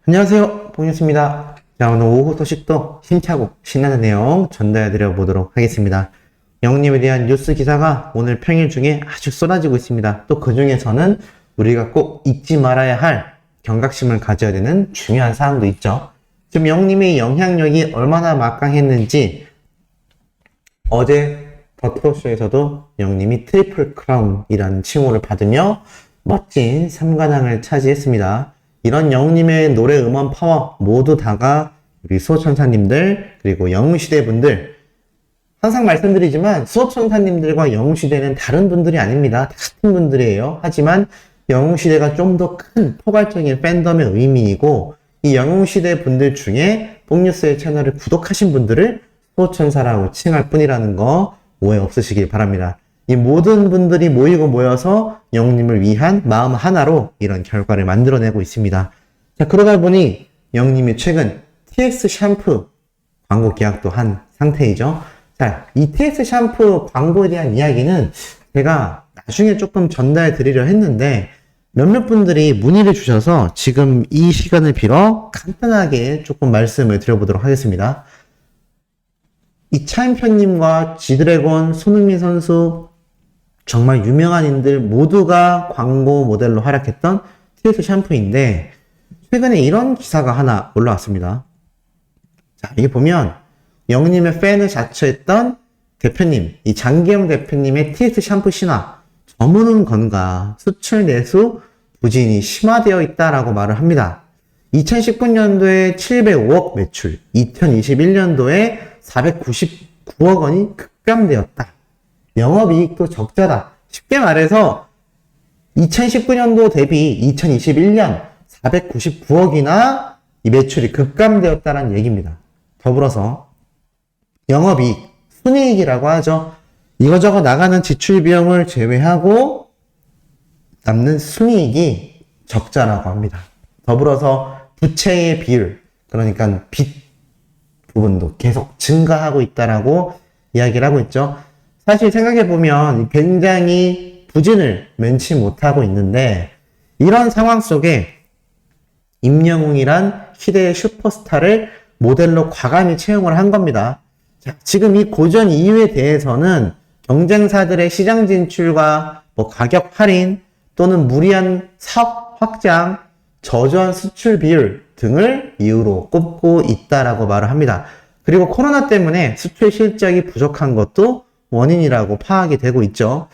안녕하세요, 봉유스입니다. 자, 오늘 오후 소식도 힘차고 신나는 내용 전달해드려 보도록 하겠습니다. 영님에 대한 뉴스 기사가 오늘 평일 중에 아주 쏟아지고 있습니다. 또 그 중에서는 우리가 꼭 잊지 말아야 할 경각심을 가져야 되는 중요한 사항도 있죠. 지금 영님의 영향력이 얼마나 막강했는지 어제 더트로쇼에서도 영님이 트리플 크라운이라는 칭호를 받으며 멋진 3관왕을 차지했습니다. 이런 영님의 노래 음원 파워 모두 다가 우리 수호천사님들 그리고 영웅시대 분들, 항상 말씀드리지만 수호천사님들과 영웅시대는 다른 분들이 아닙니다. 같은 분들이에요. 하지만 영웅시대가 좀 더 큰 포괄적인 팬덤의 의미이고, 이 영웅시대 분들 중에 뽕뉴스의 채널을 구독하신 분들을 수호천사라고 칭할 뿐이라는 거 오해 없으시길 바랍니다. 이 모든 분들이 모이고 모여서 영님을 위한 마음 하나로 이런 결과를 만들어내고 있습니다. 자, 그러다 보니 영님이 최근 TX 샴푸 광고 계약도 한 상태이죠. 자, 이 TX 샴푸 광고에 대한 이야기는 제가 나중에 조금 전달 드리려 했는데 몇몇 분들이 문의를 주셔서 지금 이 시간을 빌어 간단하게 조금 말씀을 드려보도록 하겠습니다. 이차인편님과 지드래곤, 손흥민 선수, 정말 유명한 인들 모두가 광고 모델로 활약했던 TX 샴푸인데 최근에 이런 기사가 하나 올라왔습니다. 자, 이게 보면 영님의 팬을 자처했던 대표님, 이 장기영 대표님의 TX 샴푸 신화 저무는 건가 수출 내수 부진이 심화되어 있다라고 말을 합니다. 2019년도에 705억 매출, 2021년도에 499억 원이 급감되었다. 영업이익도 적자다. 쉽게 말해서 2019년도 대비 2021년 499억이나 이 매출이 급감되었다는 얘기입니다. 더불어서 영업이익, 순이익이라고 하죠. 이거저거 나가는 지출 비용을 제외하고 남는 순이익이 적자라고 합니다. 더불어서 부채의 비율, 그러니까 빚 부분도 계속 증가하고 있다라고 이야기를 하고 있죠. 사실 생각해보면 굉장히 부진을 면치 못하고 있는데 이런 상황 속에 임영웅이란 시대의 슈퍼스타를 모델로 과감히 채용을 한 겁니다. 자, 지금 이 고전 이유에 대해서는 경쟁사들의 시장 진출과 가격 할인 또는 무리한 사업 확장, 저조한 수출 비율 등을 이유로 꼽고 있다라고 말을 합니다. 그리고 코로나 때문에 수출 실적이 부족한 것도 원인이라고 파악이 되고 있죠.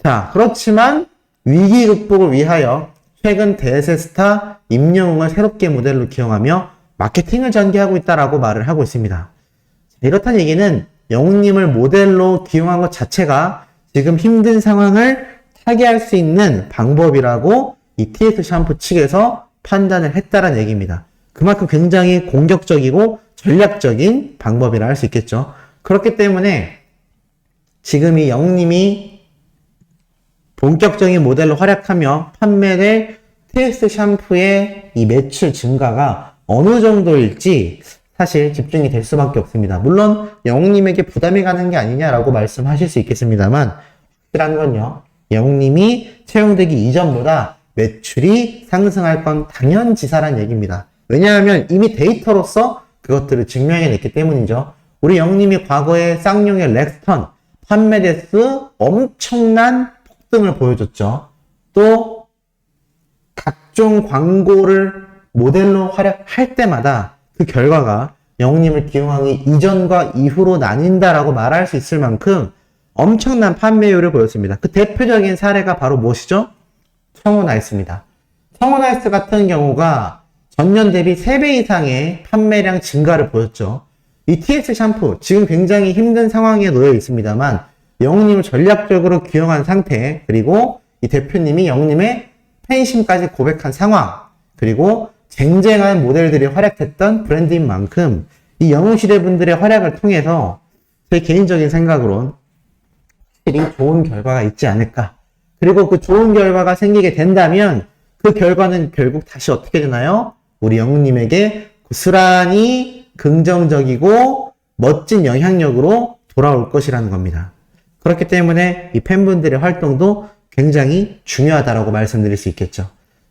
자, 그렇지만 위기 극복을 위하여 최근 대세 스타 임영웅을 새롭게 모델로 기용하며 마케팅을 전개하고 있다라고 말을 하고 있습니다. 이렇다는 얘기는 영웅님을 모델로 기용한 것 자체가 지금 힘든 상황을 타개할 수 있는 방법이라고 이 TX 샴푸 측에서 판단을 했다는 얘기입니다. 그만큼 굉장히 공격적이고 전략적인 방법이라 할 수 있겠죠. 그렇기 때문에 지금 이 영웅님이 본격적인 모델로 활약하며 판매될 TX 샴푸의 이 매출 증가가 어느 정도일지 사실 집중이 될 수밖에 없습니다. 물론 영웅님에게 부담이 가는 게 아니냐라고 말씀하실 수 있겠습니다만 확실한 건요, 영웅님이 채용되기 이전보다 매출이 상승할 건 당연지사란 얘기입니다. 왜냐하면 이미 데이터로서 그것들을 증명해냈기 때문이죠. 우리 영웅님이 과거에 쌍용의 렉스턴 판매 대수 엄청난 폭등을 보여줬죠. 또 각종 광고를 모델로 활약할 때마다 그 결과가 영웅님을 기용하기 이전과 이후로 나뉜다라고 말할 수 있을 만큼 엄청난 판매율을 보였습니다. 그 대표적인 사례가 바로 무엇이죠? 청호나이스입니다. 청호나이스 같은 경우가 전년 대비 3배 이상의 판매량 증가를 보였죠. 이 TX 샴푸 지금 굉장히 힘든 상황에 놓여 있습니다만 영웅님을 전략적으로 기용한 상태, 그리고 이 대표님이 영웅님의 팬심까지 고백한 상황, 그리고 쟁쟁한 모델들이 활약했던 브랜드인 만큼 이 영웅시대 분들의 활약을 통해서 제 개인적인 생각으로는 확실히 좋은 결과가 있지 않을까. 그리고 그 좋은 결과가 생기게 된다면 그 결과는 결국 다시 어떻게 되나요? 우리 영웅님에게 고스란히 긍정적이고 멋진 영향력으로 돌아올 것이라는 겁니다. 그렇기 때문에 이 팬분들의 활동도 굉장히 중요하다고 말씀드릴 수 있겠죠.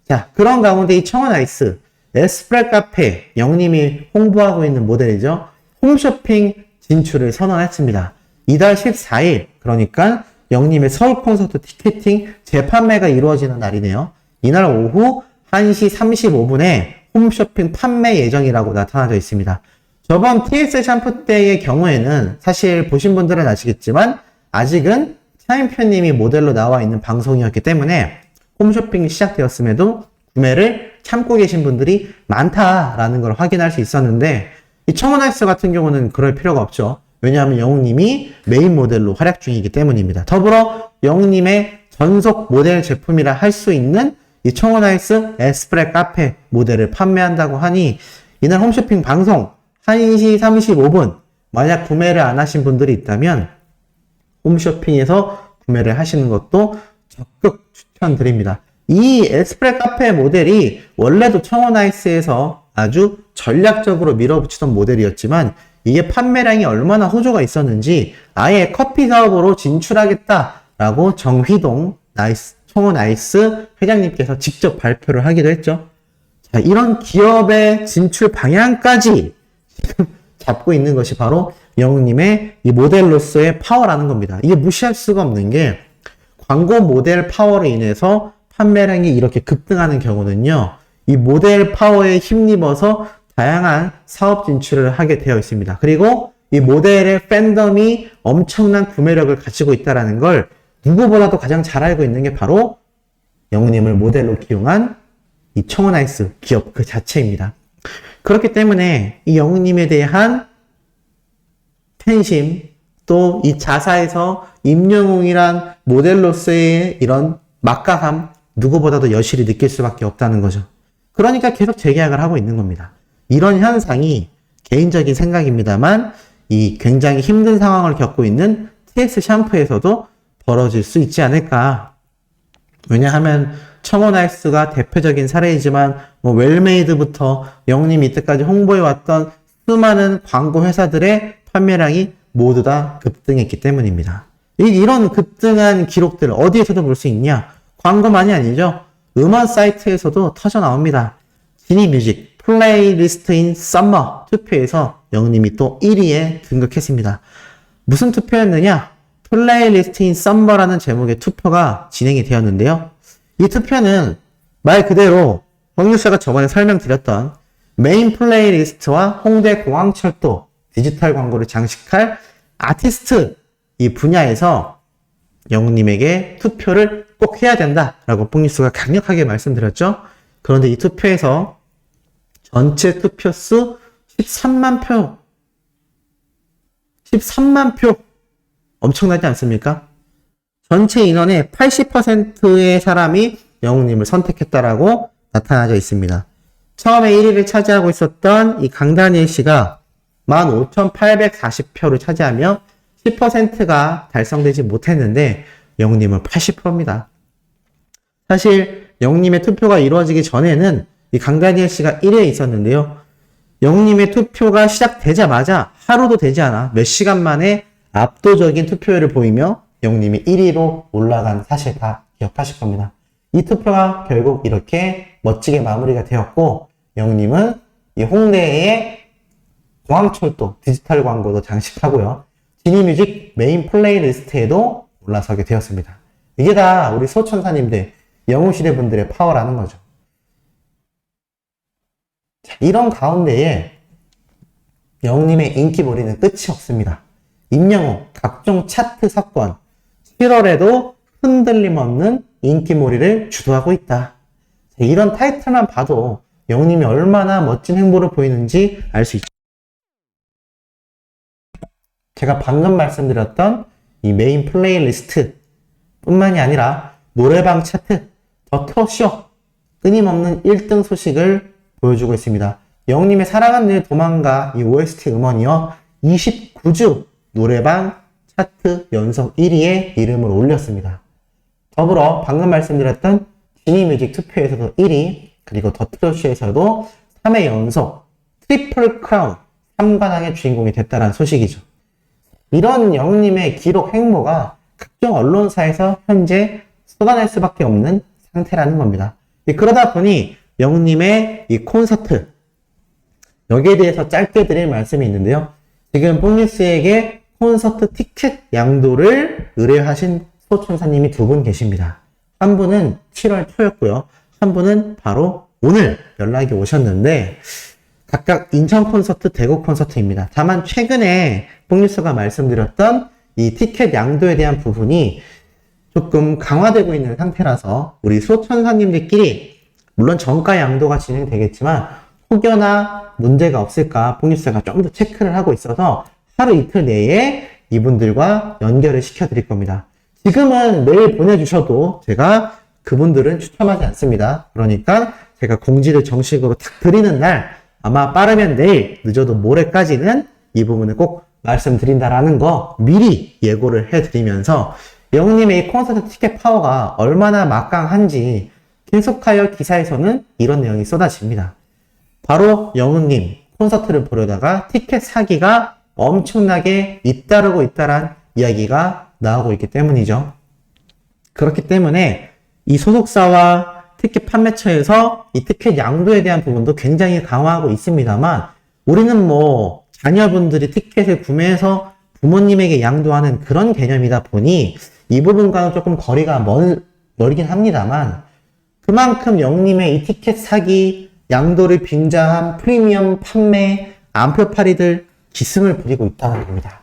자, 그런 가운데 이 청호나이스, 에스프레 카페 영님이 홍보하고 있는 모델이죠. 홈쇼핑 진출을 선언했습니다. 이달 14일 그러니까 영님의 서울 콘서트 티켓팅 재판매가 이루어지는 날이네요. 이날 오후 1시 35분에 홈쇼핑 판매 예정이라고 나타나져 있습니다. 저번 TS 샴푸 때의 경우에는 사실 보신 분들은 아시겠지만 아직은 차인표님이 모델로 나와 있는 방송이었기 때문에 홈쇼핑이 시작되었음에도 구매를 참고 계신 분들이 많다라는 걸 확인할 수 있었는데 이 청원하이스 같은 경우는 그럴 필요가 없죠. 왜냐하면 영웅님이 메인 모델로 활약 중이기 때문입니다. 더불어 영웅님의 전속 모델 제품이라 할 수 있는 이 청원하이스 에스프레 카페 모델을 판매한다고 하니 이날 홈쇼핑 방송 1시 35분 만약 구매를 안 하신 분들이 있다면 홈쇼핑에서 구매를 하시는 것도 적극 추천드립니다. 이 에스프레 카페 모델이 원래도 청원하이스에서 아주 전략적으로 밀어붙이던 모델이었지만 이게 판매량이 얼마나 호조가 있었는지 아예 커피 사업으로 진출하겠다라고 정휘동 청원아이스 회장님께서 직접 발표를 하기도 했죠. 자, 이런 기업의 진출 방향까지 지금 잡고 있는 것이 바로 영웅님의 이 모델로서의 파워라는 겁니다. 이게 무시할 수가 없는 게 광고 모델 파워로 인해서 판매량이 이렇게 급등하는 경우는요. 이 모델 파워에 힘입어서 다양한 사업 진출을 하게 되어 있습니다. 그리고 이 모델의 팬덤이 엄청난 구매력을 가지고 있다는 걸 누구보다도 가장 잘 알고 있는 게 바로 영웅님을 모델로 기용한 이 청원아이스 기업 그 자체입니다. 그렇기 때문에 이 영웅님에 대한 팬심 또 이 자사에서 임영웅이란 모델로서의 이런 막강함 누구보다도 여실히 느낄 수밖에 없다는 거죠. 그러니까 계속 재계약을 하고 있는 겁니다. 이런 현상이 개인적인 생각입니다만 이 굉장히 힘든 상황을 겪고 있는 TS 샴푸에서도 벌어질 수 있지 않을까. 왜냐하면 청원아이스가 대표적인 사례이지만 웰메이드부터 영님이 이때까지 홍보해왔던 수많은 광고 회사들의 판매량이 모두 다 급등했기 때문입니다. 이런 급등한 기록들 어디에서도 볼 수 있냐? 광고만이 아니죠. 음원 사이트에서도 터져 나옵니다. 지니뮤직 플레이리스트인 썸머 투표에서 영님이 또 1위에 등극했습니다. 무슨 투표였느냐? 플레이리스트인 썸머라는 제목의 투표가 진행이 되었는데요. 이 투표는 말 그대로 황유씨가 저번에 설명드렸던 메인 플레이리스트와 홍대 공항철도 디지털 광고를 장식할 아티스트 이 분야에서 영웅님에게 투표를 꼭 해야 된다라고 뽕뉴스가 강력하게 말씀드렸죠. 그런데 이 투표에서 전체 투표수 13만 표 엄청나지 않습니까? 전체 인원의 80%의 사람이 영웅님을 선택했다라고 나타나져 있습니다. 처음에 1위를 차지하고 있었던 이 강다니엘 씨가 15,840표를 차지하며 10%가 달성되지 못했는데 영웅님은 80%입니다. 사실 영웅님의 투표가 이루어지기 전에는 이 강다니엘 씨가 1위에 있었는데요. 영웅님의 투표가 시작되자마자 하루도 되지 않아 몇 시간 만에 압도적인 투표율을 보이며 영웅님이 1위로 올라간 사실 다 기억하실 겁니다. 이 투표가 결국 이렇게 멋지게 마무리가 되었고 영웅님은 이 홍대의 공항철도 디지털 광고도 장식하고요. 지니뮤직 메인 플레이리스트에도 올라서게 되었습니다. 이게 다 우리 소천사님들, 영웅시대 분들의 파워라는 거죠. 자, 이런 가운데에 영웅님의 인기몰이는 끝이 없습니다. 임영웅 각종 차트 석권 7월에도 흔들림 없는 인기몰이를 주도하고 있다. 자, 이런 타이틀만 봐도 영웅님이 얼마나 멋진 행보를 보이는지 알 수 있죠. 제가 방금 말씀드렸던 이 메인 플레이리스트 뿐만이 아니라 노래방 차트, 더 트롯쇼 끊임없는 1등 소식을 보여주고 있습니다. 영웅님의 사랑은 늘 도망가 이 OST 음원이요 29주 노래방 차트 연속 1위에 이름을 올렸습니다. 더불어 방금 말씀드렸던 지니뮤직 투표에서도 1위 그리고 더 트롯쇼에서도 3회 연속 트리플 크라운 3관왕의 주인공이 됐다는 소식이죠. 이런 영웅님의 기록 행보가 각종 언론사에서 현재 쏟아낼 수밖에 없는 상태라는 겁니다. 그러다 보니 영웅님의 이 콘서트, 여기에 대해서 짧게 드릴 말씀이 있는데요. 지금 뽕뉴스에게 콘서트 티켓 양도를 의뢰하신 소천사님이 두 분 계십니다. 한 분은 7월 초였고요. 한 분은 바로 오늘 연락이 오셨는데 각각 인천 콘서트, 대구 콘서트입니다. 다만 최근에 뽕뉴스가 말씀드렸던 이 티켓 양도에 대한 부분이 조금 강화되고 있는 상태라서 우리 소천사님들끼리 물론 정가 양도가 진행되겠지만 혹여나 문제가 없을까 뽕뉴스가 좀 더 체크를 하고 있어서 하루 이틀 내에 이분들과 연결을 시켜드릴 겁니다. 지금은 메일 보내주셔도 제가 그분들은 추첨하지 않습니다. 그러니까 제가 공지를 정식으로 탁 드리는 날 아마 빠르면 내일, 늦어도 모레까지는 이 부분을 꼭 말씀드린다라는 거 미리 예고를 해드리면서 영웅님의 이 콘서트 티켓 파워가 얼마나 막강한지 계속하여 기사에서는 이런 내용이 쏟아집니다. 바로 영웅님 콘서트를 보려다가 티켓 사기가 엄청나게 잇따르고 있다란 이야기가 나오고 있기 때문이죠. 그렇기 때문에 이 소속사와 티켓 판매처에서 이 티켓 양도에 대한 부분도 굉장히 강화하고 있습니다만 우리는 뭐 자녀분들이 티켓을 구매해서 부모님에게 양도하는 그런 개념이다 보니 이 부분과는 조금 거리가 멀긴 합니다만 그만큼 영웅님의 이 티켓 사기, 양도를 빙자한 프리미엄 판매, 암표팔이들 기승을 부리고 있다는 겁니다.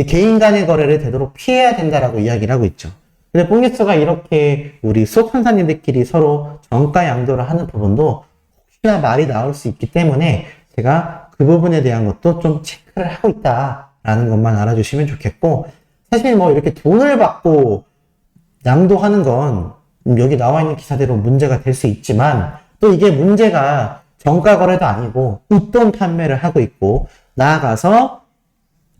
개인 간의 거래를 되도록 피해야 된다라고 이야기를 하고 있죠. 근데 뽕뉴스가 이렇게 우리 수업천사님들끼리 서로 정가 양도를 하는 부분도 혹시나 말이 나올 수 있기 때문에 제가 그 부분에 대한 것도 좀 체크를 하고 있다라는 것만 알아주시면 좋겠고 사실 뭐 이렇게 돈을 받고 양도하는 건 여기 나와 있는 기사대로 문제가 될 수 있지만 또 이게 문제가 정가 거래도 아니고 웃돈 판매를 하고 있고 나아가서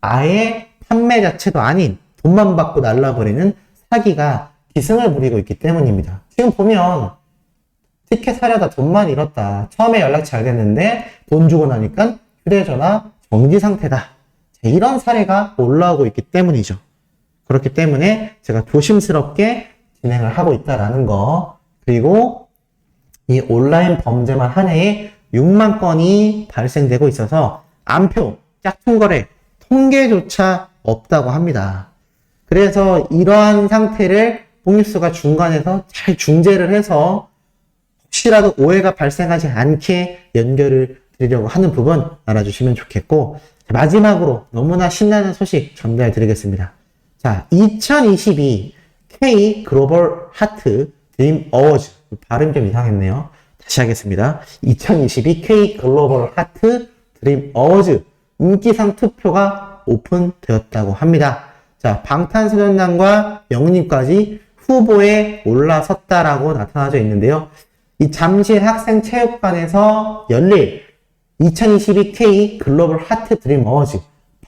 아예 판매 자체도 아닌 돈만 받고 날라버리는 사기가 기승을 부리고 있기 때문입니다. 지금 보면 티켓 사려다 돈만 잃었다. 처음에 연락 잘 됐는데 돈 주고 나니까 휴대전화 정지 상태다. 이런 사례가 올라오고 있기 때문이죠. 그렇기 때문에 제가 조심스럽게 진행을 하고 있다라는 거 그리고 이 온라인 범죄만 한 해에 6만 건이 발생되고 있어서 암표, 짝퉁거래, 통계조차 없다고 합니다. 그래서 이러한 상태를 뽕뉴스가 중간에서 잘 중재를 해서 혹시라도 오해가 발생하지 않게 연결을 드리려고 하는 부분 알아주시면 좋겠고 마지막으로 너무나 신나는 소식 전달 드리겠습니다. 자, 2022 K 글로벌 하트 드림 어워즈 발음 좀 이상했네요. 다시 하겠습니다. 2022 K 글로벌 하트 드림 어워즈 인기상 투표가 오픈되었다고 합니다. 자, 방탄소년단과 영웅님까지 후보에 올라섰다라고 나타나져 있는데요. 이 잠실 학생체육관에서 열릴 2022 K 글로벌 하트 드림 어워즈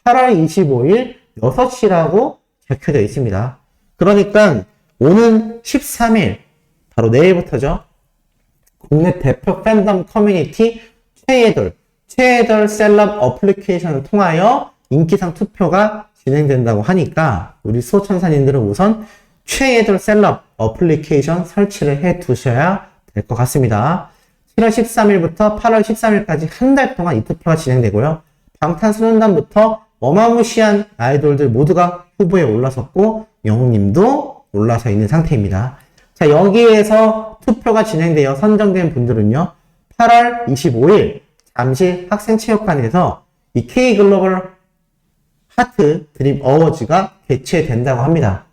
8월 25일 6시라고 적혀져 있습니다. 그러니까 오는 13일 바로 내일부터죠. 국내 대표 팬덤 커뮤니티 최애돌 셀럽 어플리케이션을 통하여 인기상 투표가 진행된다고 하니까 우리 소천사님들은 우선 최애돌 셀럽 어플리케이션 설치를 해 두셔야 될 것 같습니다. 7월 13일부터 8월 13일까지 한 달 동안 이 투표가 진행되고요. 방탄소년단부터 어마무시한 아이돌들 모두가 후보에 올라섰고 영웅님도 올라서 있는 상태입니다. 자, 여기에서 투표가 진행되어 선정된 분들은요. 8월 25일 잠실 학생체육관에서 이 K글로벌 하트 드림 어워즈가 개최된다고 합니다.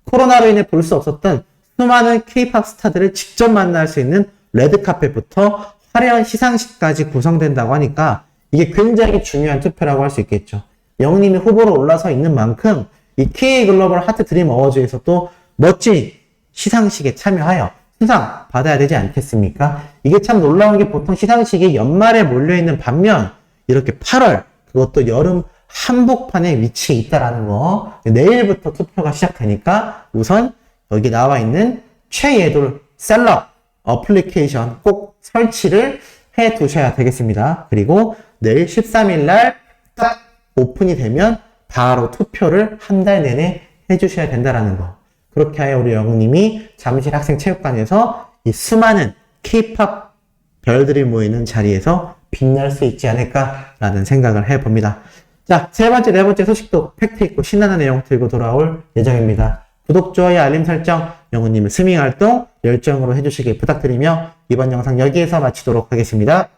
코로나로 인해 볼 수 없었던 수많은 K-팝 스타들을 직접 만날 수 있는 레드카펫부터 화려한 시상식까지 구성된다고 하니까 이게 굉장히 중요한 투표라고 할 수 있겠죠. 영웅님이 후보로 올라서 있는 만큼 이 K글로벌 하트 드림 어워즈에서 또 멋진 시상식에 참여하여 수상 받아야 되지 않겠습니까? 이게 참 놀라운 게 보통 시상식이 연말에 몰려있는 반면 이렇게 8월 그것도 여름 한복판에 위치해 있다라는 거 내일부터 투표가 시작되니까 우선 여기 나와 있는 최애돌 셀럽 어플리케이션 꼭 설치를 해 두셔야 되겠습니다. 그리고 내일 13일 날 딱 오픈이 되면 바로 투표를 한 달 내내 해주셔야 된다라는 거. 그렇게 하여 우리 영웅님이 잠실 학생체육관에서 이 수많은 K-팝 별들이 모이는 자리에서 빛날 수 있지 않을까라는 생각을 해봅니다. 자, 세 번째, 네 번째 소식도 팩트 있고 신나는 내용 들고 돌아올 예정입니다. 구독, 좋아요, 알림 설정, 영우님의 스밍 활동 열정으로 해주시길 부탁드리며 이번 영상 여기에서 마치도록 하겠습니다.